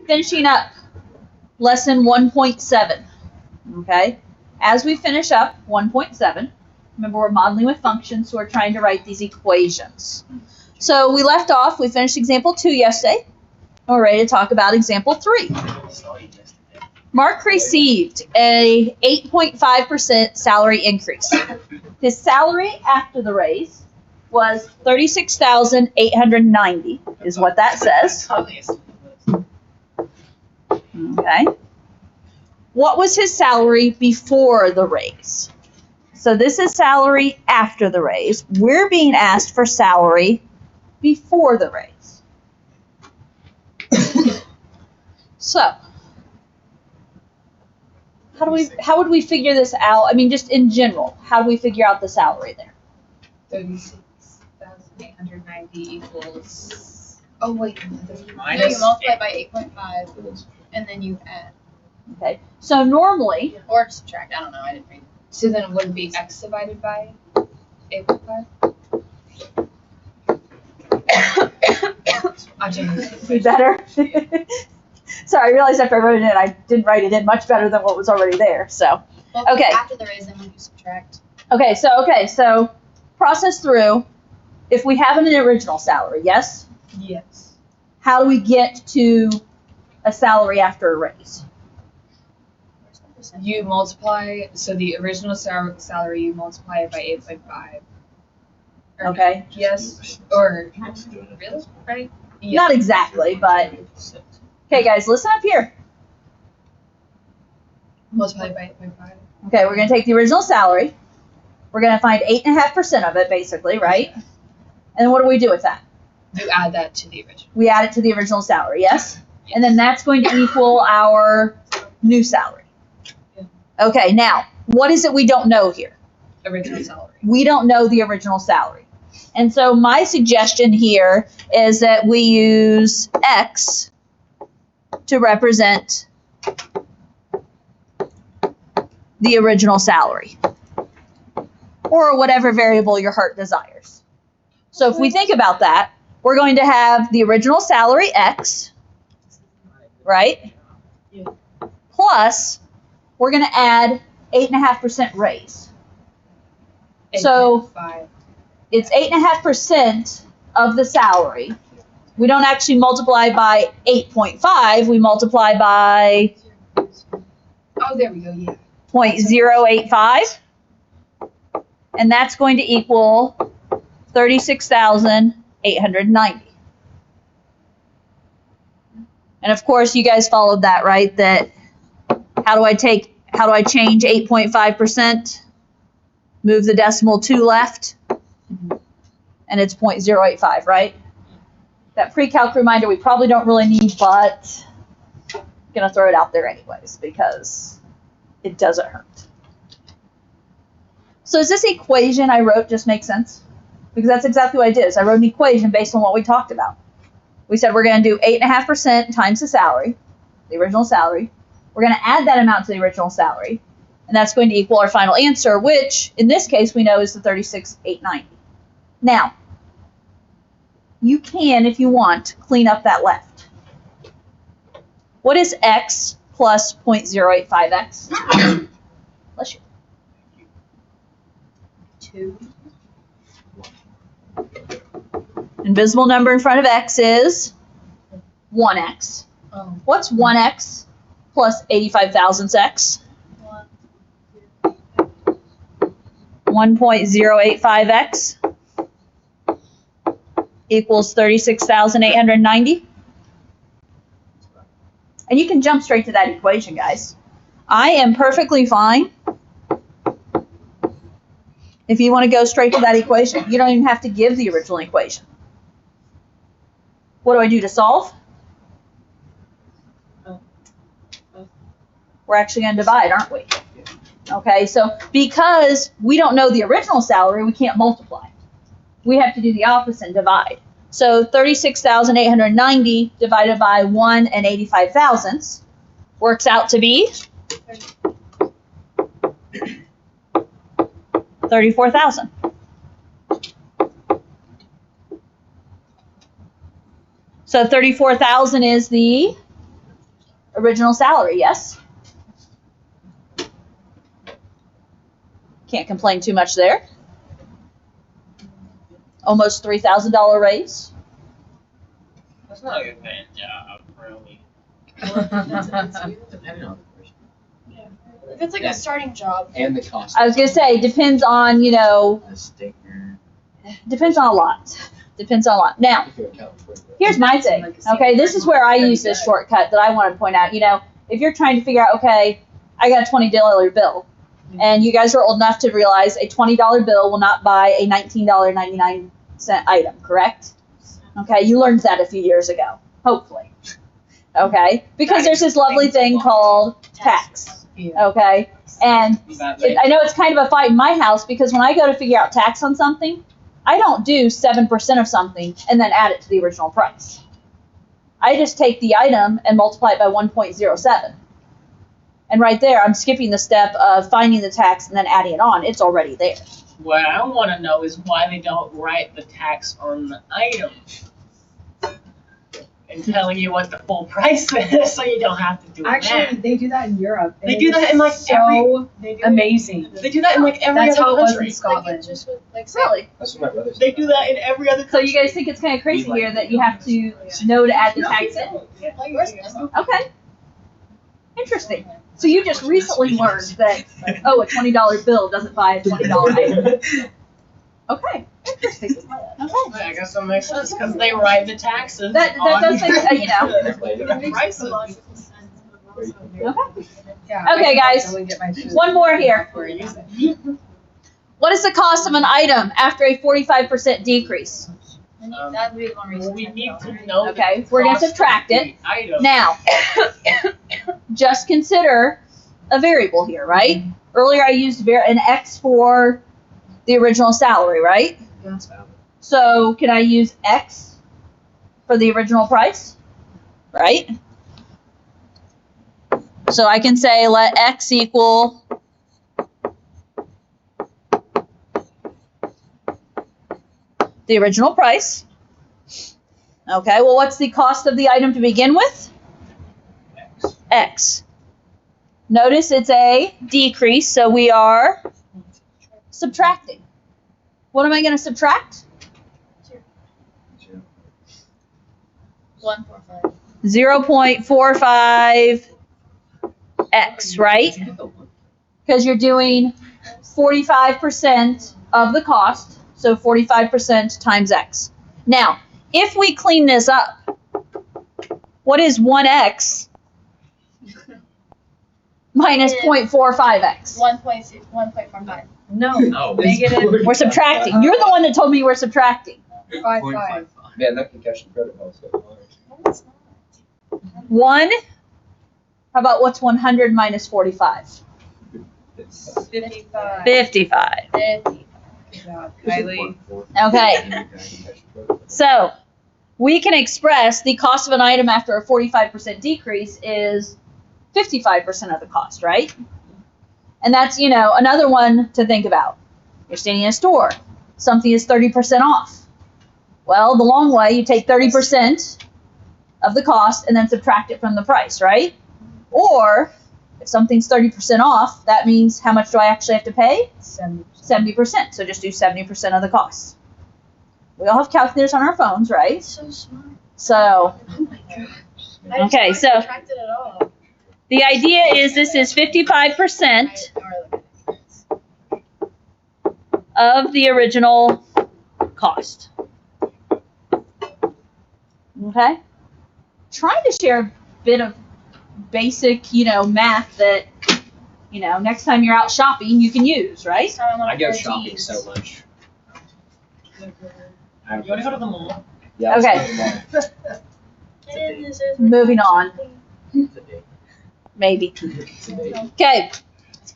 Finishing up lesson 1.7. Okay, as we finish up 1.7, remember we're modeling with functions, so we're trying to write these equations. So we left off, we finished example 2 yesterday, and we're ready to talk about example 3. Mark received a 8.5% salary increase. His salary after the raise was $36,890 is what that says. Okay. What was his salary before the raise? So this is salary after the raise. We're being asked for salary before the raise. So, how would we figure this out? I mean, just in general, how do we figure out the salary there? 36,890 equals. Oh wait, no, you Minus multiply by 8.5, and then you add Okay. So normally, or subtract. I don't know. I didn't read it. So then it would be x divided by 8.5. I changed be better. Sorry, I realized after I wrote it in, I didn't write it in much better than what was already there. So, Well, okay. After the raise, then when you subtract. Okay, so process through. If we have an original salary, yes? Yes. How do we get to a salary after a raise? You multiply. So the original salary you multiply it by 8.5. Okay. Yes. Or really? Right? Yeah. Not exactly, but okay, guys, listen up here. Multiply by 8.5. Okay, we're going to take the original salary. We're going to find 8.5% of it, basically, right? And then what do we do with that? You add that to the original. We add it to the original salary, yes? And then that's going to equal our new salary. Okay, now, what is it we don't know here? Original salary. We don't know the original salary. And so my suggestion here is that we use X to represent the original salary, or whatever variable your heart desires. So if we think about that, we're going to have the original salary X, right? Yeah. Plus, we're going to add 8.5% raise. So 8.5. it's 8.5% of the salary. We don't actually multiply by 8.5, we multiply by Oh, there we go. Yeah. 0.085, and that's going to equal 36,890. And of course, you guys followed that, right? That how do I change 8.5%? Move the decimal 2 left, and it's 0.085, right? That pre-calc reminder we probably don't really need, but I'm gonna throw it out there anyways because it doesn't hurt. So does this equation I wrote just make sense? Because that's exactly what I did. Is I wrote an equation based on what we talked about. We said we're going to do 8.5% times the salary, the original salary. We're going to add that amount to the original salary, and that's going to equal our final answer, which in this case we know is the 36,890. Now, you can, if you want, clean up that left. What is x plus 0.085x? Bless you. 2. Invisible number in front of x is 1x. Oh. What's 1x plus 85 thousandths x? 1.085x equals 36,890. And you can jump straight to that equation, guys. I am perfectly fine if you want to go straight to that equation. You don't even have to give the original equation. What do I do to solve? We're actually going to divide, aren't we? Okay, so because we don't know the original salary, we can't multiply. We have to do the opposite and divide. So 36,890 divided by 1 and 85 thousandths works out to be 34,000. So 34,000 is the original salary, yes? Can't complain too much there. Almost $3,000 raise. That's not a good paying job, really. Depending on the person. If it's like a starting job. And the cost. I was gonna say, depends on, The sticker. depends on a lot. Depends on a lot. Now, If you account for it. here's my thing. Okay, this is where I use this shortcut that I want to point out. If you're trying to figure out, okay, I got a $20 bill, and you guys are old enough to realize a $20 bill will not buy a $19.99 item, correct? Okay, you learned that a few years ago, hopefully. Okay, because there's this lovely thing called tax. Okay, and I know it's kind of a fight in my house because when I go to figure out tax on something, I don't do 7% of something and then add it to the original price. I just take the item and multiply it by 1.07. And right there, I'm skipping the step of finding the tax and then adding it on. It's already there. What I want to know is why they don't write the tax on the item and telling you what the full price is, so you don't have to do Actually, that. they do that in Europe. and They it do is that in, like, so They do amazing. They do that in like every That's other how it was country. in Scotland. Just with, like, Really? That's what my brother said. They do that in every other So country. you guys think it's kind of crazy here that you have to know to add the tax in? Okay. Interesting. So you just recently learned that, a $20 bill doesn't buy a $20 item. Okay. Interesting. Okay. I guess that makes sense because they write the taxes. That on does make, the prices. Okay. Yeah, Okay, I guys. totally get my food One more here. before I use it. What is the cost of an item after a 45% decrease? That would be one reason. We need to know. Okay, the we're gonna cost of subtract it. the item. Now, just consider a variable here, right? Earlier I used an X for the original salary, right? So can I use X for the original price? Right? So I can say let X equal the original price. Okay, well, what's the cost of the item to begin with? X. Notice it's a decrease, so we are subtracting. What am I going to subtract? 1.5. 0.45x, right? Because you're doing 45% of the cost, so 45% times x. Now, if we clean this up, what is 1x minus 0.45x? 1.45. No. No. Negative. We're subtracting. You're the one that told me we're subtracting. 5.5. Man, that concussion protocol is so hard. 1, how about what's 100 minus 45? It's 55. 55. 50. Yeah, Kylie. Okay, so we can express the cost of an item after a 45% decrease is 55% of the cost, right? And that's, another one to think about. You're standing in a store. Something is 30% off. Well, the long way, you take 30% of the cost and then subtract it from the price, right? Or if something's 30% off, that means how much do I actually have to pay? 70%. 70%. So just do 70% of the cost. We all have calculators on our phones, right? So smart. So Oh my gosh. Okay, so- Subtracted it all. the idea is this is 55% of the original cost. Okay? Trying to share a bit of basic, math that, next time you're out shopping, you can use, right? I go shopping so much. You want to go to the mall? Yeah, Okay. It's Moving on, a day. maybe. It's a day.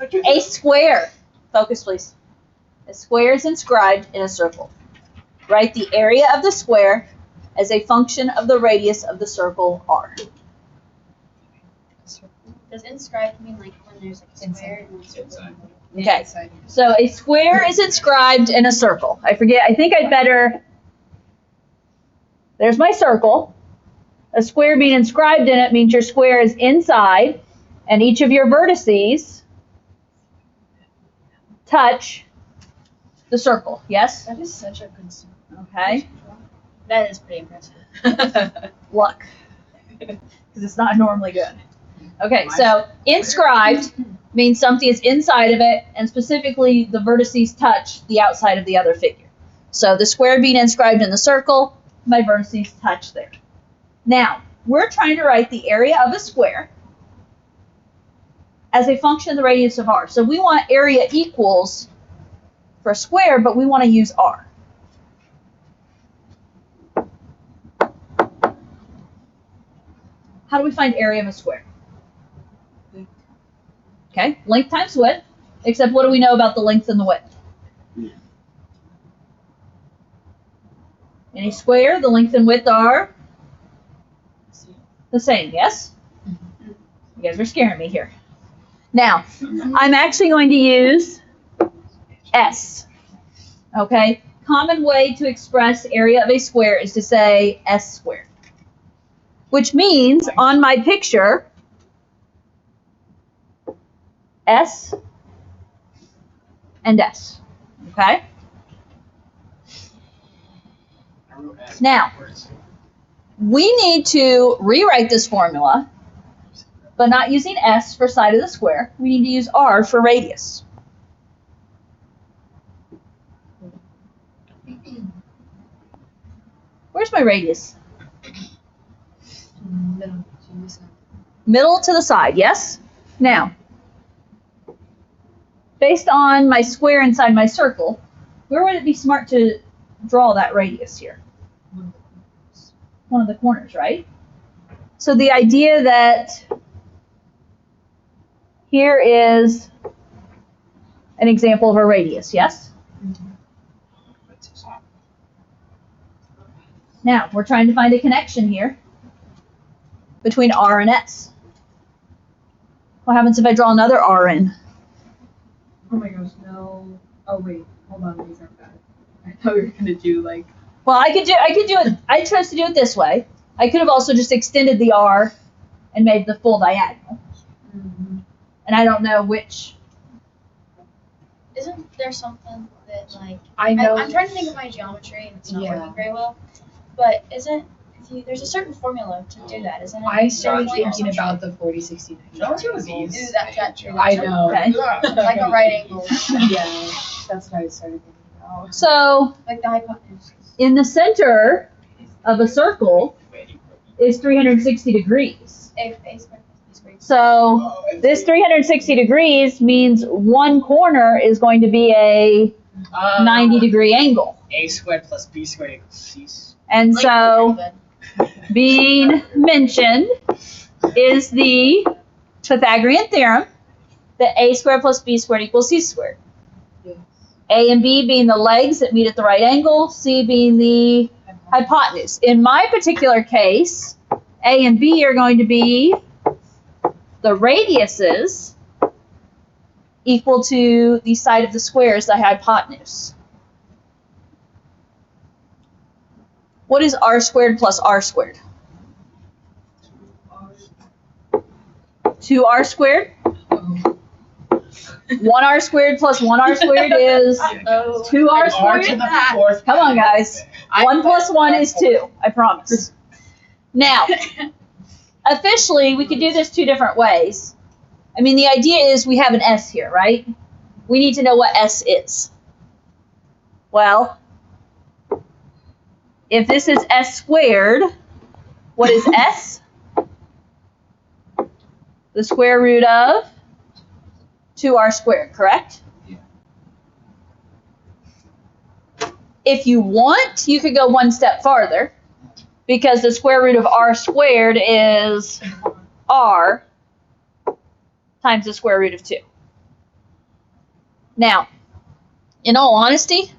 Okay, a square. Focus, please. A square is inscribed in a circle. Write the area of the square as a function of the radius of the circle r. Does inscribed mean like when there's like a square and it's Inside. Okay, so a square is inscribed in a circle. I think I'd better, there's my circle. A square being inscribed in it means your square is inside, and each of your vertices touch the circle. Yes? That is such a good song. Okay. That is pretty impressive. Luck. Because it's not normally good. Okay, so inscribed means something is inside of it, and specifically the vertices touch the outside of the other figure. So the square being inscribed in the circle, my vertices touch there. Now, we're trying to write the area of a square as a function of the radius of r. So we want area equals for a square, but we want to use r. How do we find area of a square? Okay, length times width, except what do we know about the length and the width? Any square, the length and width are the same, yes? You guys are scaring me here. Now, I'm actually going to use S. Okay, common way to express area of a square is to say S squared. Which means on my picture, S and S. Okay? Now, we need to rewrite this formula, but not using S for side of the square. We need to use R for radius. Where's my radius? Middle to the side, yes? Now, based on my square inside my circle, where would it be smart to draw that radius here? One of the corners, right? So the idea that here is an example of a radius, yes? Now, we're trying to find a connection here between R and S. What happens if I draw another R in? Oh my gosh, no. Oh wait, hold on, these aren't bad. I thought we were gonna do like. Well, I could do it. I chose to do it this way. I could have also just extended the R and made the full diagonal. And I don't know which. Isn't there something that like I know. I'm trying to think of my geometry and it's not Yeah. working very well. But there's a certain formula to do that, isn't it? I started Point or thinking something. about the 40-60. Geometry was Do easy. that. I know. Okay. Like a right angle, Yeah, that's what I started thinking about. So like the hypotenuse. in the center of a circle is 360 degrees. A squared plus B squared. So this 360 degrees means one corner is going to be a 90-degree angle. A squared plus B squared equals C. And Like, so pretty being mentioned is the Pythagorean theorem that A squared plus B squared equals C squared. Yes. A and B being the legs that meet at the right angle, C being the hypotenuse. In my particular case, A and B are going to be the radiuses equal to the side of the square is the hypotenuse. What is R squared plus R squared? 2R squared. 1R squared plus 1R squared is 2R R to squared. the fourth. Come on, guys. 1 plus 1 is 2. I promise. Now, officially, we could do this two different ways. I mean, the idea is we have an S here, right? We need to know what S is. Well, if this is S squared, what is S? The square root of 2R squared, correct? Yeah. If you want, you could go one step farther, because the square root of R squared is R times the square root of 2. Now, in all honesty,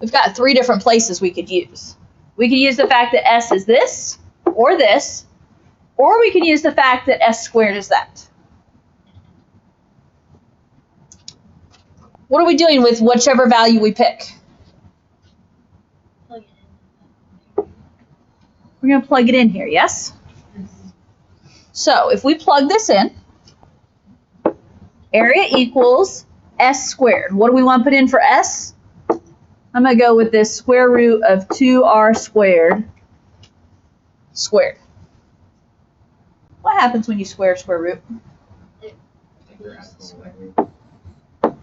we've got 3 different places we could use. We could use the fact that S is this, or we could use the fact that S squared is that. What are we doing with whichever value we pick? Plug it in. We're going to plug it in here, yes? So if we plug this in, area equals S squared. What do we want to put in for S? I'm going to go with this square root of 2R squared squared. What happens when you square root?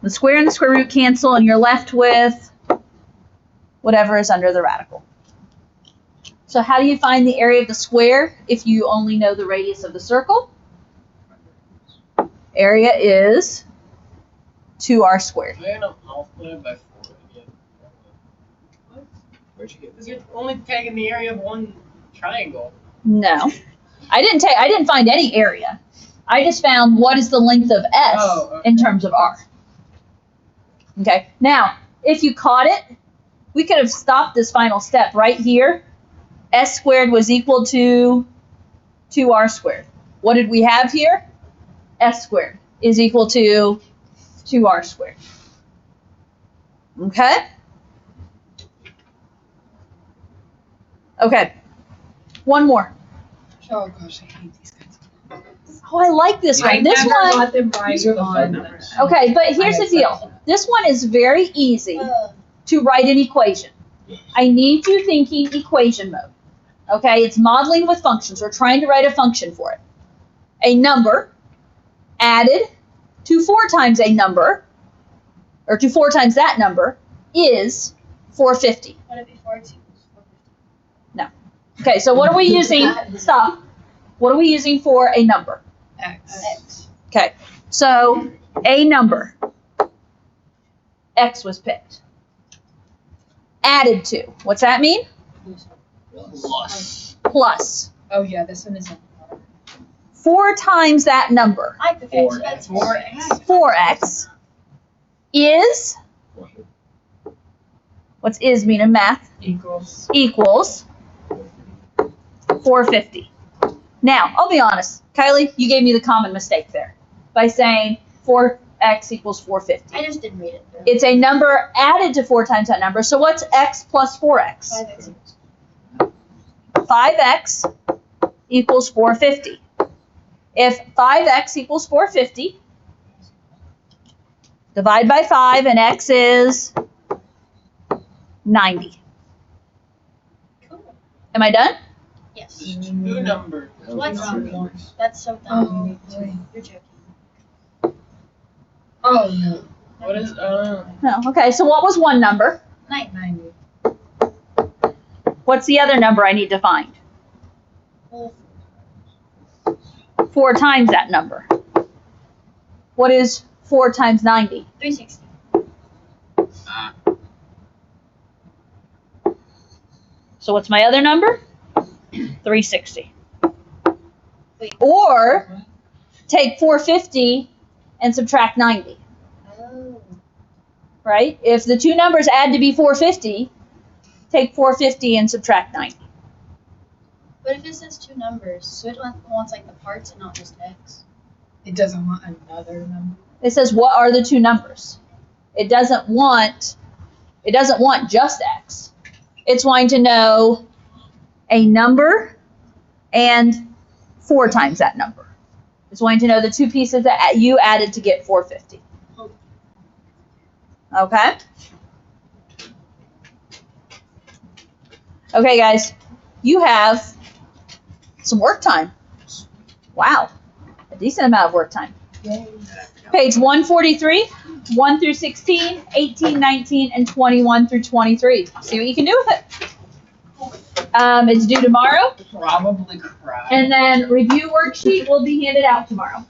The square and the square root cancel, and you're left with whatever is under the radical. So how do you find the area of the square if you only know the radius of the circle? Area is 2R squared. I end up multiplying by 4 again. What? Where'd you get Because this? you're only taking the area of one triangle. No. I didn't find any area. I just found what is the length of S Oh, okay. in terms of R. Okay. Now, if you caught it, we could have stopped this final step right here. S squared was equal to 2R squared. What did we have here? S squared is equal to 2R squared. Okay? Okay. One more. Oh gosh, I hate these kinds of. Oh, I like this one. This never one. got them right These are the fun on. numbers. Okay, but here's the deal. This one is very easy to write an equation. I need you thinking equation mode. Okay, it's modeling with functions. We're trying to write a function for it. A number added to 4 times a number, or to 4 times that number, is 450. Would it be 4 Okay, so what are we using? Stop. What are we using for a number? X. Okay, so a number. X was picked. Added to. What's that mean? Plus. Plus. Oh yeah, this one is. 4 times that number. I prefer Four. so that's 4x. 4x is, what's is mean in math? Equals 450. Now, I'll be honest. Kylie, you gave me the common mistake there by saying 4x equals 450. I just didn't read it. It's a number added to 4 times that number. So what's x plus 4x? 5x. 5x equals 450. If 5x equals 450, divide by 5 and x is 90. Cool. Am I done? Yes. There's 2 numbers. What's Numbers. That's so dumb. You're joking. Oh no. What is, No. Okay, so what was one number? 9. 90. What's the other number I need to find? Well, 4 times that number. What is 4 times 90? 360. So what's my other number? 360. Wait. Or take 450 and subtract 90, Oh. right? If the two numbers add to be 450, take 450 and subtract 90. But if it says 2 numbers, so it wants like the parts and not just x. It doesn't want another number. It says what are the two numbers? It doesn't want just x. It's wanting to know a number and 4 times that number. It's wanting to know the two pieces that you added to get 450. Okay? Okay, guys. You have some work time. Wow. A decent amount of work time. Page 143, 1 through 16, 18, 19, and 21 through 23. See what you can do with it. It's due tomorrow, probably cry. and then review worksheet will be handed out tomorrow.